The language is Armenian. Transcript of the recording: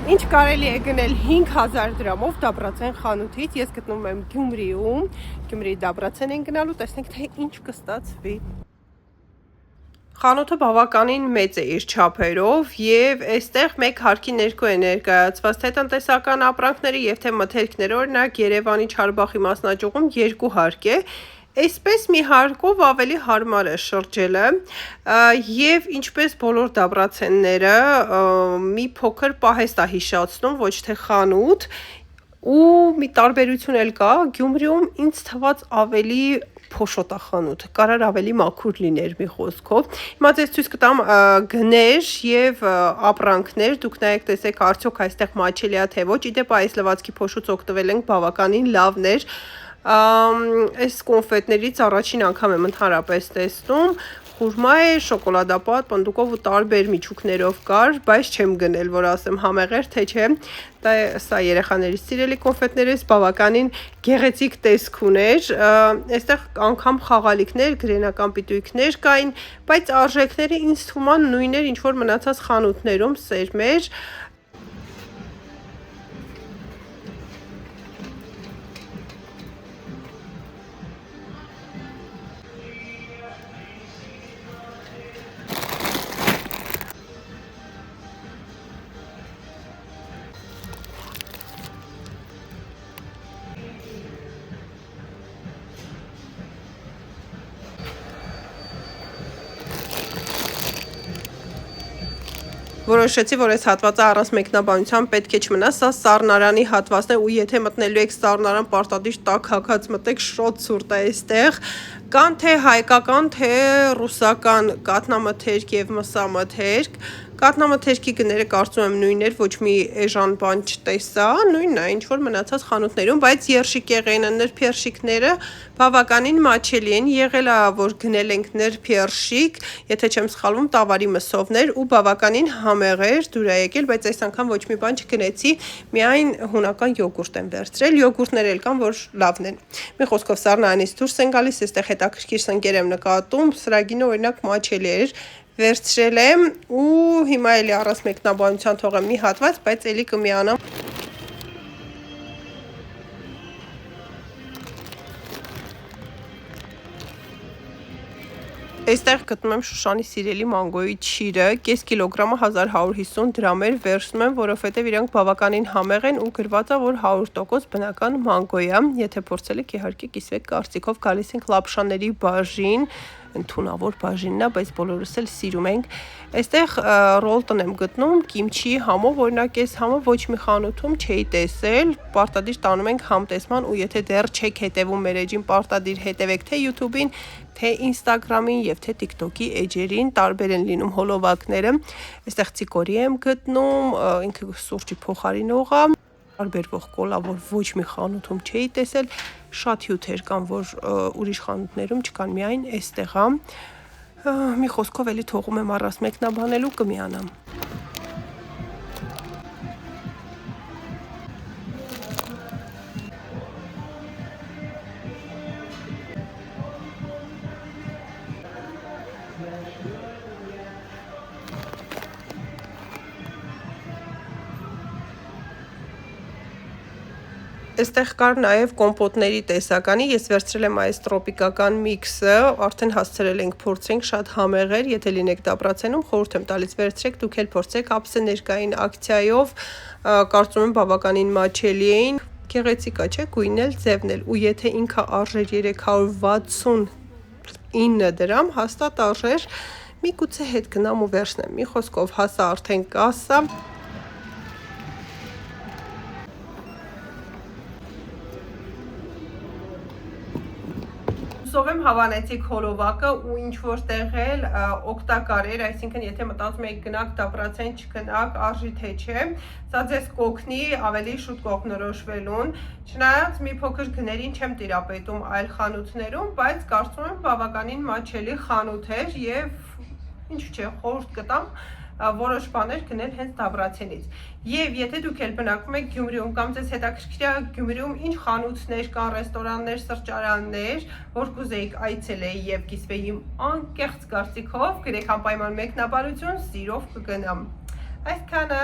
Ինչ կարելի է գնել 5000 դրամով Դաբրացեն խանութից, ես գտնվում եմ Գյումրիում, Գյումրիի Դաբրացեն են գնալու, տեսնենք թե ինչ կստացվի։ Խանութը բավականին մեծ է իր չափերով եւ այստեղ մեկ հարկի ներքո է ներկայացված թե տնտեսական ապրանքների եւ թե մթերքները, օրինակ Երևանի Չարբախի մասնաճյուղում 2 հարկ է։ Այսպես մի հարկով ավելի հարմար է շրջելը եւ ինչպես բոլոր դաբրացենները մի փոքր պահեստ է հիշացնում, ոչ թե խանութ, ու մի տարբերություն էլ կա, Գյումրիում ինձ թվաց ավելի փոշոտախանութ, կարար ավելի մաքուր լիներ մի խոսքով։ Հիմա ձեզ ցույց կտամ գներ եւ ապրանքներ, դուք նայեք տեսեք արդյոք այստեղ մաչելի է թե ոչ, իդեպ այս լվացքի փոշուց օգտվել ենք բավականին լավներ։ Այս կոնֆետներից առաջին անգամ եմ ընդհանրապես տեսնում, խուրմա է, շոկոլադապատ, պնդուկով ու տարբեր միջուկներով կար, բայց չեմ գնել, որ ասեմ համեղեր թե չէ, սա երեխաների սիրելի կոնֆետներից բավականին գեղեցիկ տեսք ուներ, այստեղ անգամ խաղալիքներ, գրենական պիտույքներ կային, բայց արժեքները ինձ թվում է նույններ, ինչ որ մնացած խանութներում սերմեր։ Որոշեցի, որ այս հատվածը առանց մեկնաբանության պետք է չմնա, սա սառնարանի հատվածն է ու եթե մտնելու եք սառնարան պարտադիր տաք հագած մտեք, շոտ ցուրտ է այստեղ, կան թե հայկական, թե ռուսական կաթնամթերք եւ մսամթերք, կաթնամթերքի գները կարծում եմ նույններ, ոչ մի էժան բան չտեսա, նույնն է, ինչ որ մնացած խանութներում, բայց երշիկեղենը, նրբերշիկները բավականին մաչելի են, եղել է, որ գնել ենք նրբերշիկ, եթե չեմ սխալվում, տավարի մսովներ ու բավականին համեղեր դուր է եկել, բայց այս անգամ ոչ մի բան չգնեցի, միայն հունական յոգուրտ եմ վերցրել, յոգուրտներ էլ կան, որ լավն են։ Մի խոսքով սառնարանից դուրս են գալիս, այստեղ հետաքրքիր սնկեր եմ նկատում, սրագինը օրինակ մաչելի էր, վերցրել եմ ու հիմա էլի առանց մեկնաբանության թողեմ մի հատված, բայց էլի կմիանամ։ Այստեղ գտնում եմ Շուշանի սիրելի մանգոյի չիրը, կես կիլոգրամը 1150 դրամ էր, վերցնում եմ, որովհետև իրանք բավականին համեղ են ու գրված է, որ 100% բնական մանգոյ է, եթե փորձել եք իհարկե կիսվեք կարծիքով, գալիս ենք լապշաների բաժին, ընդունավոր բաժինն է, բայց բոլորս էլ սիրում ենք։ Այստեղ ռոլտն եմ գտնում կիմչի համով, օրինակ այս համը ոչ մի խանութում չէի տեսել, պարտադիր տանում ենք համտեսման ու եթե դեռ չեք հետևում մեր էջին, պարտադիր հետևեք թե YouTube-ին, թե Instagram-ին եւ թե TikTok-ի էջերին, տարբեր են լինում հոլովակները։ Այստեղ ցիկորի եմ գտնում, ինքը սուրճի փոխարինող է, տարբերվող կոլա, որ ոչ մի խանութում չէի տեսել, շատ հյութեր կան, որ ուրիշ խանութներում չկան, միայն այստեղ է։ Մի խոսքով էլի թողում եմ առանց մեկնաբանելու կմիանամ։ Այստեղ կար նաև կոմպոտների տեսականի, ես վերցրել եմ այս տրոպիկական միքսը, արդեն հասցրել ենք փորձենք, շատ համեղ էր, եթե լինեք Դաբրացենում, խորհուրդ եմ տալիս վերցրեք, դուք էլ փորձեք, ափսե ներկային ակցիայով, կարծում եմ բավականին մաչելի էին, գեղեցիկ է, չէ՞, գույնն էլ, ձևն էլ, ու եթե ինքը արժեր 369 դրամ, հաստատ արժեր, միգուցե հետ գնամ ու վերցնեմ, մի խոսքով հասա արդեն կասա։ Հուսով եմ հավանեցիք հոլովակը ու ինչ որ տեղել օգտակար էր, այսինքն եթե մտածում եք գնաք Դաբրացեն չգնաք, արժի թե չէ, սա ձեզ կօգնի ավելի շուտ կողմնորոշվելուն, չնայած մի փոքր գներին չեմ տիրապետում այլ խանութներում, բայց կարծում եմ բավականին մաչելի խանութ էր եւ ինչ չէ, խորհուրդ կտամ որոշ բաներ գնել հենց Դաբրացենից։ Եվ եթե դուք էլ բնակվում եք Գյումրիում կամ ձեզ հետաքրքիր է Գյումրիում ինչ խանութներ կան, ռեստորաններ, սրճարաններ, որ կուզեիք այցելեի եւ կիսվեի իմ անկեղծ կարծիքով, գրեք անպայման մեկնաբանություն, սիրով կգնամ։ Այսքանը